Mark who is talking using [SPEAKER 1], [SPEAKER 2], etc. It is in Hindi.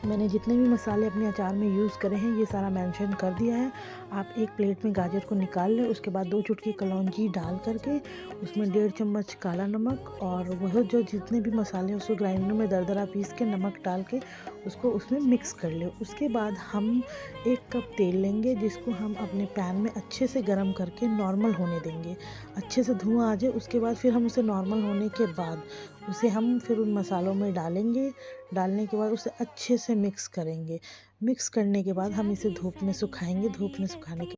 [SPEAKER 1] मैंने जितने भी मसाले अपने अचार में यूज़ करे हैं ये सारा मेंशन कर दिया है। आप एक प्लेट में गाजर को निकाल लें, उसके बाद 2 चुटकी कलौंजी डाल करके उसमें 1.5 चम्मच काला नमक और वह जो जितने भी मसाले हैं उसको ग्राइंडर में दरदरा पीस के नमक डाल के उसको उसमें मिक्स कर लें। उसके बाद हम 1 कप तेल लेंगे जिसको हम अपने पैन में अच्छे से गरम करके नॉर्मल होने देंगे। अच्छे से धुआँ आ जाए उसके बाद फिर हम उसे नॉर्मल होने के बाद उसे हम फिर उन मसालों में डालेंगे। डालने के बाद उसे अच्छे से मिक्स करेंगे। मिक्स करने के बाद हम इसे धूप में सुखाएँगे। धूप में सुखाने के